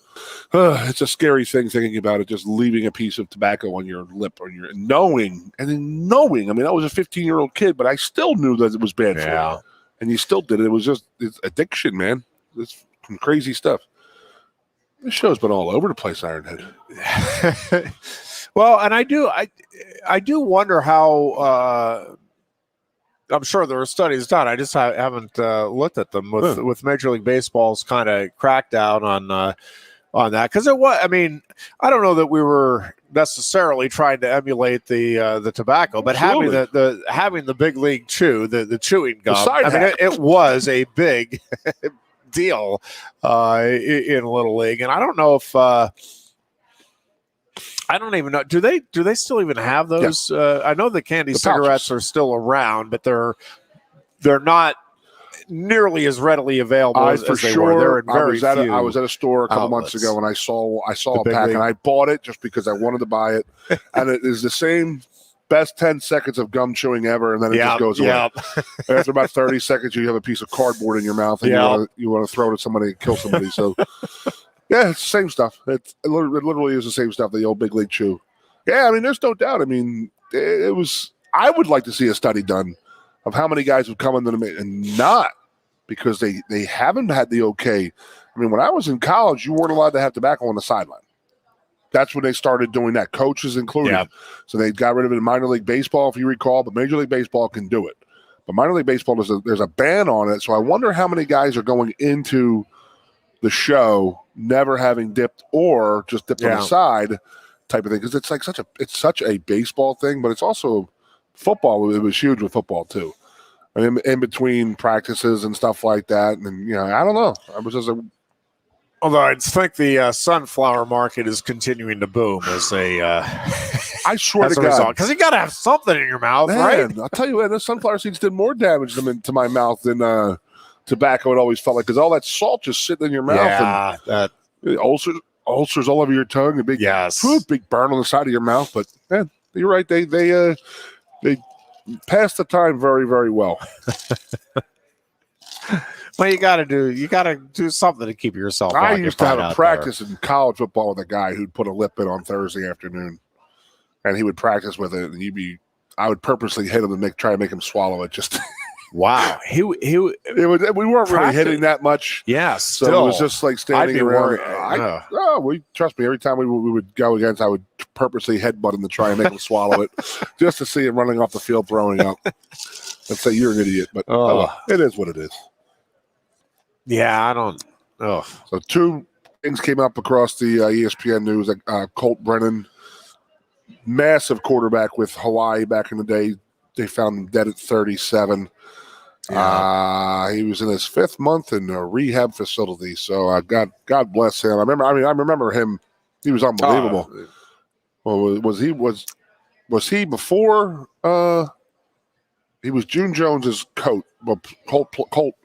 it's a scary thing thinking about it, just leaving a piece of tobacco on your lip or your knowing. I mean, I was a 15-year-old kid, but I still knew that it was bad for you. And you still did it. It was just it's addiction, man. It's some crazy stuff. This show's been all over the place, Ironhead. Well, and I do wonder how. I'm sure there are studies done. I just haven't looked at them with Major League Baseball's kind of crackdown on that, because it was. I mean, I don't know that we were necessarily trying to emulate the tobacco, but having the big league chew, the chewing gum. It was a big deal in Little League, and I don't know if. I don't even know. Do they still even have those? Yeah. I know the candy cigarettes are still around, but they're not nearly as readily available as they were. They're in very few. I was at a store a couple months ago and I saw a pack and I bought it just because I wanted to buy it. And it is the same best 10 seconds of gum chewing ever, and then it just goes away. After about 30 seconds, you have a piece of cardboard in your mouth and you want to throw it at somebody and kill somebody. So. Yeah, it's the same stuff. It literally is the same stuff, the old big league chew. Yeah, I mean, there's no doubt. I mean, it was – I would like to see a study done of how many guys would come into the – and not because they haven't had the okay. I mean, when I was in college, you weren't allowed to have tobacco on the sideline. That's when they started doing that, coaches included. Yeah. So they got rid of it in minor league baseball, if you recall, but Major League Baseball can do it. But minor league baseball, there's a ban on it, so I wonder how many guys are going into the show never having dipped or just dipped on the side type of thing, because it's like such a baseball thing, but it's also football. It was huge with football too. I mean, in between practices and stuff like that, and I don't know. I was just although I think the sunflower market is continuing to boom as a. I swear to God, because you got to have something in your mouth, right? I'll tell you what, the sunflower seeds did more damage to my mouth than tobacco. It always felt like, because all that salt just sitting in your mouth. Yeah, and ulcers all over your tongue, a big big burn on the side of your mouth. But man, you're right. They pass the time very, very well. Well, you got to do something to keep yourself. I used to have a practice in college football with a guy who'd put a lip in on Thursday afternoon, and he would practice with it, and I would purposely hit him and try to make him swallow it. Just wow, we weren't really hitting that much. Yes, so it was just like standing around. Trust me. Every time we would go against, I would purposely headbutt him to try and make him swallow it, just to see him running off the field throwing up. Let's say you're an idiot, but it is what it is. Yeah, I don't. Oh, so two things came up across the ESPN news. Colt Brennan, massive quarterback with Hawaii back in the day. They found him dead at 37. Yeah. He was in his 5th month in a rehab facility. So God bless him. I remember him. He was unbelievable. Well, was he before? He was June Jones's coach. Well, Colt.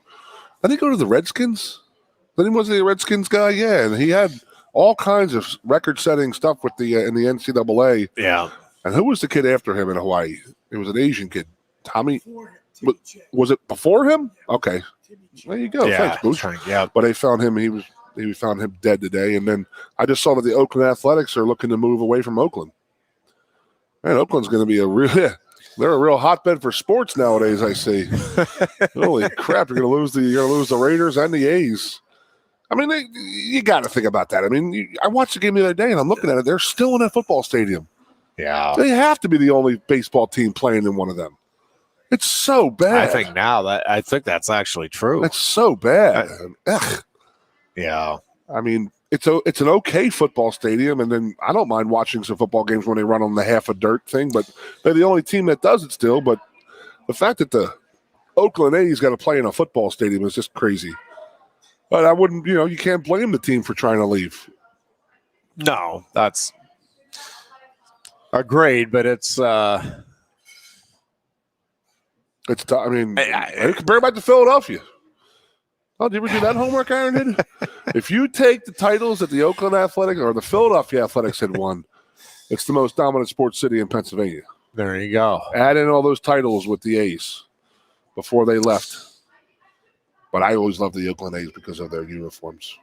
Did he go to the Redskins? Then he was the Redskins guy. Yeah, and he had all kinds of record-setting stuff with in the NCAA. Yeah. And who was the kid after him in Hawaii? It was an Asian kid. Tommy. Was it before him? Okay. There you go. Yeah. Thanks, Boosh. Yeah. But they found him. He found him dead today. And then I just saw that the Oakland Athletics are looking to move away from Oakland. Man, Oakland's going to be they're a real hotbed for sports nowadays, I see. Holy crap, you're going to lose the Raiders and the A's. I mean, you got to think about that. I mean, I watched the game the other day, and I'm looking at it. They're still in that football stadium. Yeah. They have to be the only baseball team playing in one of them. It's so bad. I think that's actually true. That's so bad. Yeah. I mean, it's an okay football stadium, and then I don't mind watching some football games when they run on the half a dirt thing, but they're the only team that does it still. But the fact that the Oakland A's got to play in a football stadium is just crazy. But I wouldn't, you can't blame the team for trying to leave. No, that's agreed, but it's tough. I mean, compare it back to Philadelphia. Oh, did you ever do that homework, Ironhead? If you take the titles that the Oakland Athletics or the Philadelphia Athletics had won, It's the most dominant sports city in Pennsylvania. There you go. Add in all those titles with the A's before they left. But I always loved the Oakland A's because of their uniforms.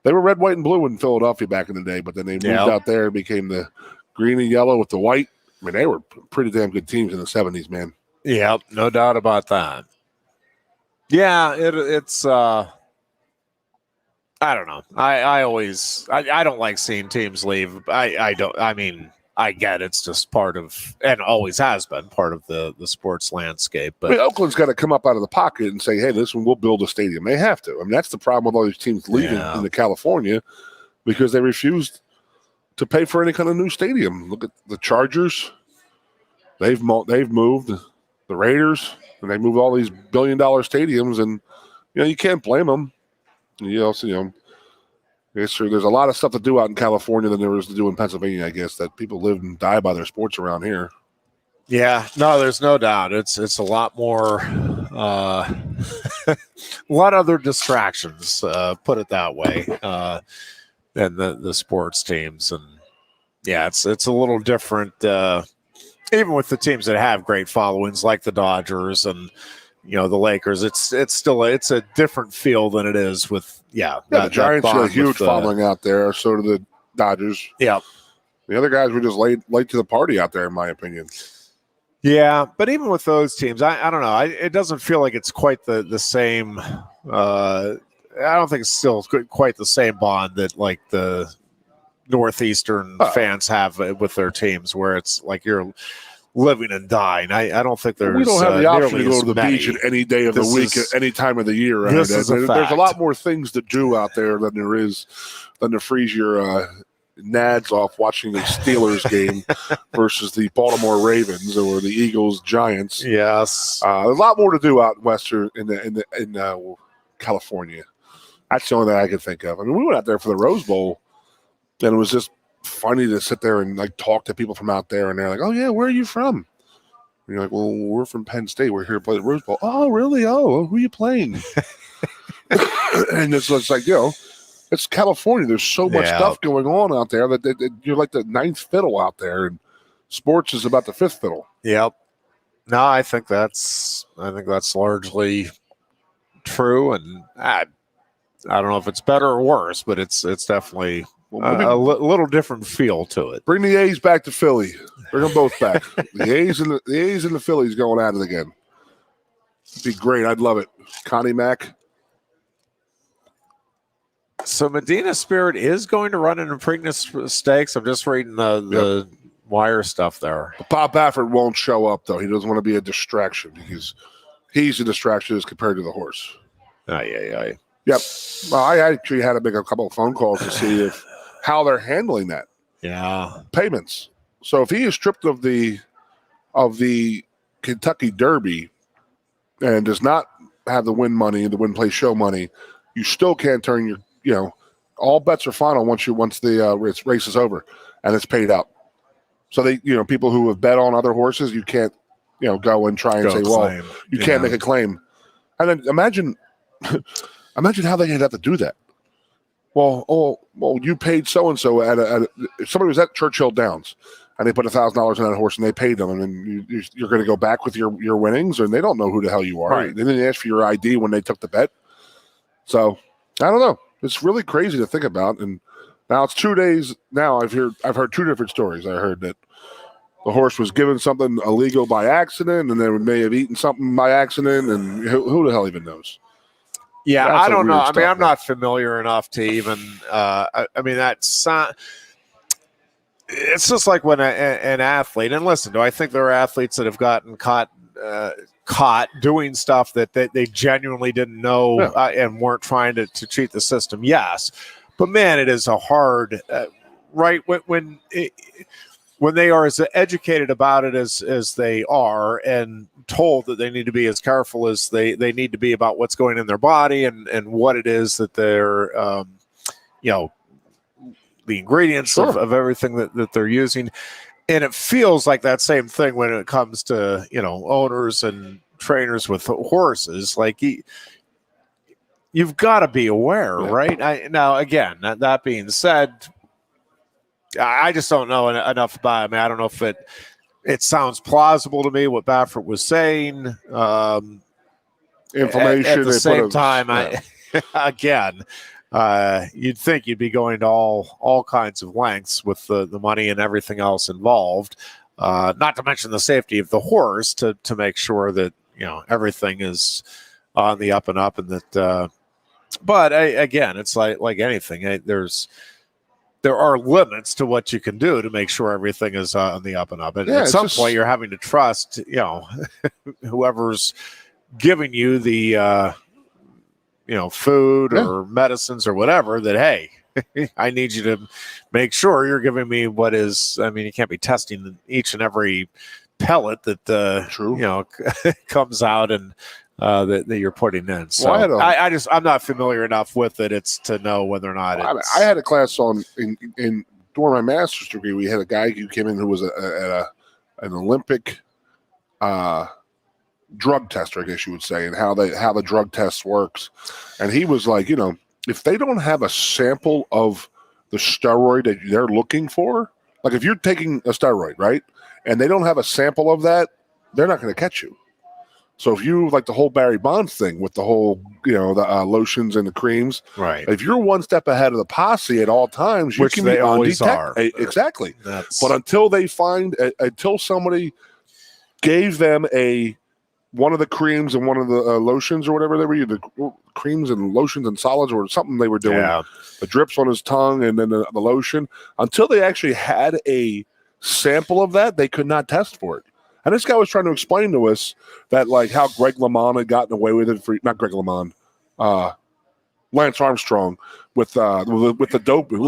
They were red, white, and blue in Philadelphia back in the day, but then they moved out there and became the green and yellow with the white. I mean, they were pretty damn good teams in the 70s, man. Yep, no doubt about that. Yeah, it's I don't know. I always don't like seeing teams leave. I get it's just part of, and always has been part of the sports landscape. But Oakland's got to come up out of the pocket and say, hey, listen, we'll build a stadium. They have to. I mean, that's the problem with all these teams leaving into California because they refused to pay for any kind of new stadium. Look at the Chargers. They've moved. The Raiders, and they moved all these billion-dollar stadiums, and you can't blame them. There's a lot of stuff to do out in California than there is to do in Pennsylvania. I guess that people live and die by their sports around here. Yeah, no, there's no doubt. It's a lot more, a lot of other distractions. Put it that way, than the sports teams, and yeah, it's a little different. Even with the teams that have great followings like the Dodgers and the Lakers, it's still a different feel than it is with the Giants have a huge following out there. So do the Dodgers. Yeah, the other guys were just late to the party out there, in my opinion. Yeah, but even with those teams, I don't know. It doesn't feel like it's quite the same. I don't think it's still quite the same bond that like the Northeastern fans have with their teams, where it's like you're living and dying. I don't think there's. We don't have the option to go to the beach at any day of the week, at any time of the year. Right? There's a lot more things to do out there than there is to freeze your nads off watching the Steelers game versus the Baltimore Ravens or the Eagles Giants. Yes, there's a lot more to do out in California. That's the only thing I can think of. I mean, we went out there for the Rose Bowl, and it was just funny to sit there and like talk to people from out there, and they're like, "Oh yeah, where are you from?" And you're like, "Well, we're from Penn State. We're here to play the Rose Bowl." "Oh, really? Oh, who are you playing?" And it's like, it's California. There's so much stuff going on out there that you're like the ninth fiddle out there, and sports is about the fifth fiddle. Yep. No, I think that's largely true, and I don't know if it's better or worse, but it's definitely a little different feel to it. Bring the A's back to Philly. Bring them both back. the A's and the Phillies going at it again. It'd be great. I'd love it. Connie Mack. So Medina Spirit is going to run into Preakness Stakes. I'm just reading the wire stuff there. Bob Baffert won't show up, though. He doesn't want to be a distraction because he's a distraction as compared to the horse. Aye. Yep. Well, I actually had to make a couple of phone calls to see how they're handling that. Yeah. Payments. So if he is stripped of the Kentucky Derby and does not have the win money, the win play show money, you still can't turn your all bets are final once the race is over and it's paid out. So they people who have bet on other horses, you can't go and try and say, well, you can't make a claim. And then imagine how they have to do that. Well, you paid so and so at somebody was at Churchill Downs, and they put $1,000 on that horse, and they paid them, and then you're going to go back with your winnings, and they don't know who the hell you are. Right. They didn't ask for your ID when they took the bet. So I don't know. It's really crazy to think about. And now it's 2 days. Now I've heard two different stories. I heard that the horse was given something illegal by accident, and they may have eaten something by accident, and who the hell even knows? Yeah, I don't know. I mean, I'm not familiar enough to even. That's it's just like when an athlete. And listen, do I think there are athletes that have gotten caught doing stuff that they genuinely didn't know and weren't trying to cheat the system? Yes, but man, it is a hard right when they are as educated about it as they are and told that they need to be as careful as they need to be about what's going in their body and what it is that they're the ingredients of everything that they're using. And it feels like that same thing when it comes to owners and trainers with horses. Like you've got to be aware, right? Now again, that being said, I just don't know enough about it. I mean, I don't know if it sounds plausible to me what Baffert was saying. Inflammation. At the same time, again, you'd think you'd be going to all kinds of lengths with the money and everything else involved. Not to mention the safety of the horse to make sure that everything is on the up and up, and that. But again, it's like anything. There are limits to what you can do to make sure everything is on the up and up. And at some point, you're having to trust, whoever's giving you the, food or medicines or whatever. That hey, I need you to make sure you're giving me what is. I mean, you can't be testing each and every pellet that comes out and. That you're putting in. So I'm not familiar enough with it. It's to know whether or not it's. I had a class in during my master's degree. We had a guy who came in who was an Olympic drug tester, I guess you would say, and how the drug test works. And he was like, if they don't have a sample of the steroid that they're looking for, like if you're taking a steroid, right, and they don't have a sample of that, they're not going to catch you. So if you like the whole Barry Bonds thing with the whole, the lotions and the creams, right? If you're one step ahead of the posse at all times, which you can they be always are. Exactly. But until somebody gave them one of the creams and one of the lotions or whatever they were, the creams and lotions and solids or something they were doing, the drips on his tongue and then the lotion, until they actually had a sample of that, they could not test for it. And this guy was trying to explain to us that, like, how Greg LeMond had gotten away with it not Greg LeMond, Lance Armstrong with the dope. Greg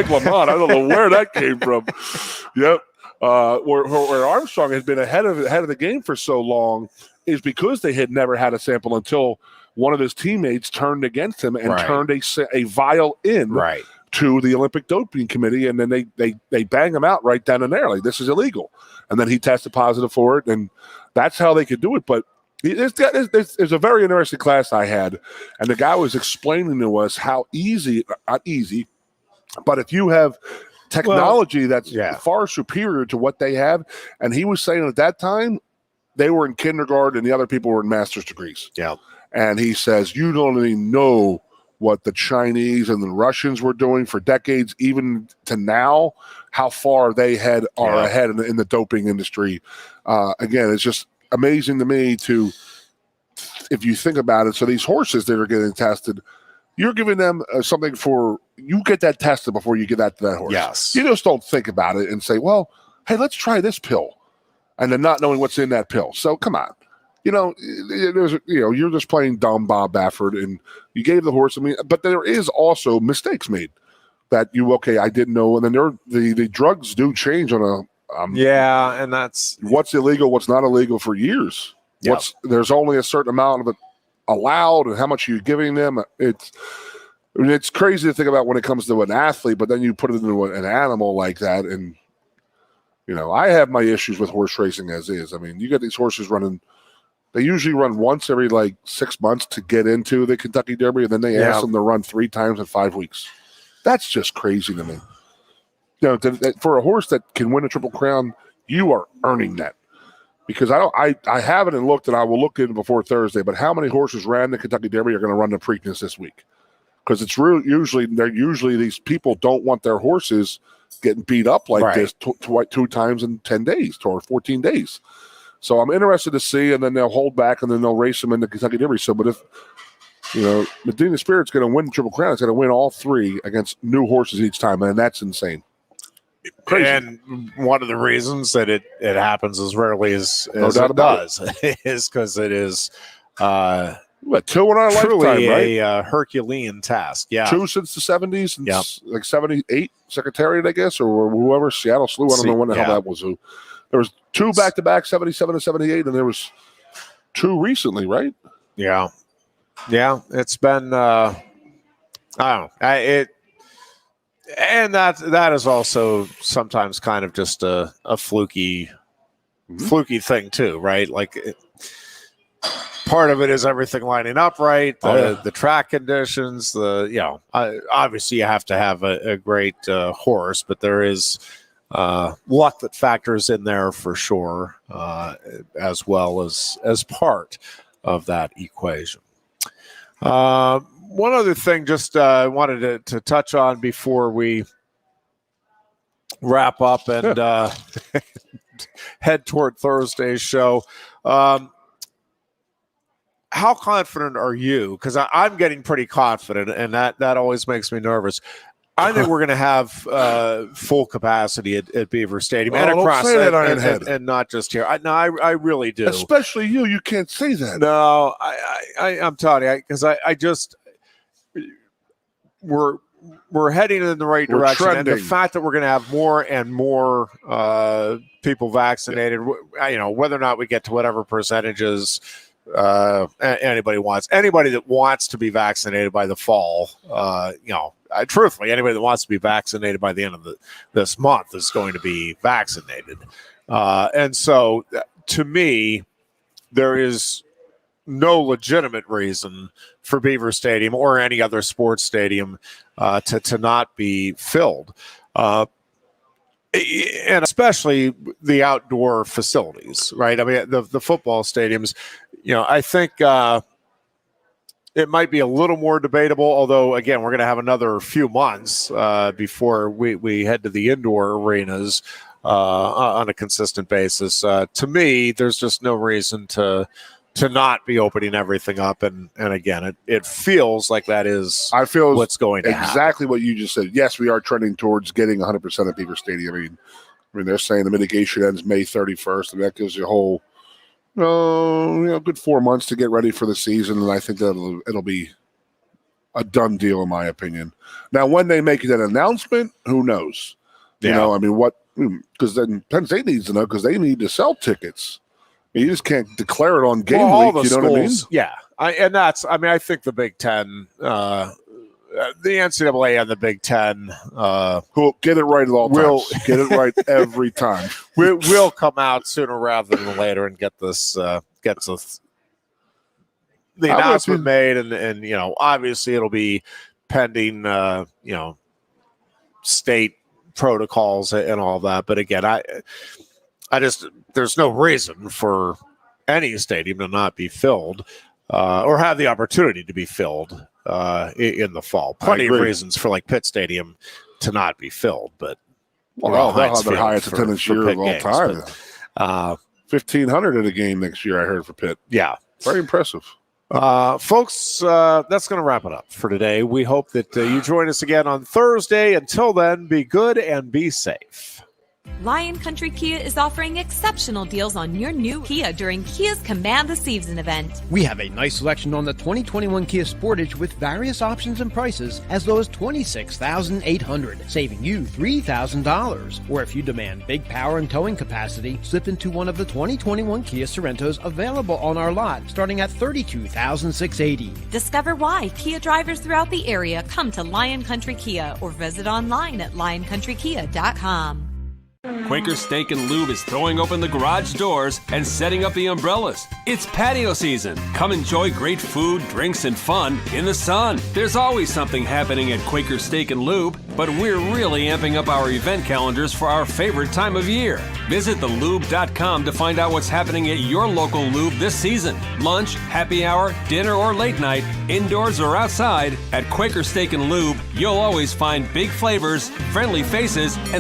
LeMond, I don't know where that came from. Yep. Where Armstrong has been ahead of the game for so long is because they had never had a sample until one of his teammates turned against him and turned a vial in to the Olympic Doping Committee, and then they bang him out right then and there, like, this is illegal. And then he tested positive for it, and that's how they could do it. But there's a very interesting class I had, and the guy was explaining to us how not easy, but if you have technology that's far superior to what they have, and he was saying at that time, they were in kindergarten and the other people were in master's degrees. Yeah. And he says, you don't even know what the Chinese and the Russians were doing for decades, even to now, how far they are ahead in the doping industry. Again, it's just amazing to me if you think about it. So these horses that are getting tested, you're giving them something you get that tested before you give that to that horse. Yes. You just don't think about it and say, well, hey, let's try this pill. And then not knowing what's in that pill. So come on. You're just playing dumb, Bob Baffert, and you gave the horse. But there is also mistakes made that I didn't know. And then the drugs do change on and that's what's illegal, what's not illegal for years. Yep. There's only a certain amount of it allowed, and how much you're giving them. It's crazy to think about when it comes to an athlete, but then you put it into an animal like that, and I have my issues with horse racing as is. I mean, you get these horses running. They usually run once every 6 months to get into the Kentucky Derby, and then they ask them to run 3 times in 5 weeks. That's just crazy to me. For a horse that can win a Triple Crown, you are earning that. Because I haven't looked, and I will look in before Thursday, but how many horses ran the Kentucky Derby are going to run the Preakness this week? Because it's usually these people don't want their horses getting beat up like this 2 times in 10 days or 14 days. So I'm interested to see, and then they'll hold back, and then they'll race them in the Kentucky Derby. So, but if Medina Spirit's going to win the Triple Crown, it's going to win all 3 against new horses each time, and that's insane. Crazy. And one of the reasons that it happens as rarely as it does is because it is 2 in our truly lifetime, right? a Herculean task. Yeah, 2 since the 70s, and 78 Secretariat, I guess, or whoever, Seattle Slew. I don't know when the hell that was. Who there was 2 back-to-back, 77 and 78, and there was 2 recently, right? Yeah. It's been I don't know. And that is also sometimes kind of just a fluky thing too, right? Like part of it is everything lining up right, the track conditions, obviously you have to have a great horse, but there is luck that factors in there for sure, as well as part of that equation. One other thing just I wanted to touch on before we wrap up and head toward Thursday's show. How confident are you? Because I'm getting pretty confident, and that always makes me nervous. I think we're going to have full capacity at Beaver Stadium and across and not just here. I really do. Especially you. You can't say that. No, I'm telling you, because I just we're heading in the right direction, and the fact that we're going to have more and more people vaccinated, whether or not we get to whatever percentages anybody that wants to be vaccinated by the fall, truthfully, anybody that wants to be vaccinated by the end of this month is going to be vaccinated. And so to me, there is no legitimate reason for Beaver Stadium or any other sports stadium to not be filled. And especially the outdoor facilities, right? I mean, the football stadiums, I think it might be a little more debatable, although, again, we're going to have another few months before we head to the indoor arenas on a consistent basis. To me, there's just no reason to not be opening everything up. And again, it feels like that is what's going to happen. Exactly what you just said. Yes, we are trending towards getting 100% at Beaver Stadium. I mean, they're saying the mitigation ends May 31st, and that gives you a whole, good 4 months to get ready for the season. And I think that it'll be a done deal, in my opinion. Now, when they make that announcement, who knows? Yeah. Because then Penn State needs to know, because they need to sell tickets. You just can't declare it on game week. You know what I mean? Yeah. I think the Big Ten, the NCAA and the Big Ten, who'll get it right at all times. Get it right every time. We'll come out sooner rather than later and get this the announcement made, and obviously it'll be pending state protocols and all that. But again, there's no reason for any stadium to not be filled or have the opportunity to be filled in the fall. Plenty of reasons for like Pitt Stadium to not be filled, but they'll have their highest attendance year of all time. 1,500 at a game next year, I heard, for Pitt. Yeah, very impressive. Folks, that's going to wrap it up for today. We hope that you join us again on Thursday. Until then, be good and be safe. Lion Country Kia is offering exceptional deals on your new Kia during Kia's Command the Season event. We have a nice selection on the 2021 Kia Sportage with various options and prices as low as $26,800, saving you $3,000. Or if you demand big power and towing capacity, slip into one of the 2021 Kia Sorrentos available on our lot, starting at $32,680. Discover why Kia drivers throughout the area come to Lion Country Kia or visit online at lioncountrykia.com. Quaker Steak and Lube is throwing open the garage doors and setting up the umbrellas. It's patio season. Come enjoy great food, drinks, and fun in the sun. There's always something happening at Quaker Steak and Lube, but we're really amping up our event calendars for our favorite time of year. Visit thelube.com to find out what's happening at your local lube this season. Lunch, happy hour, dinner, or late night, indoors or outside, at Quaker Steak and Lube, you'll always find big flavors, friendly faces, and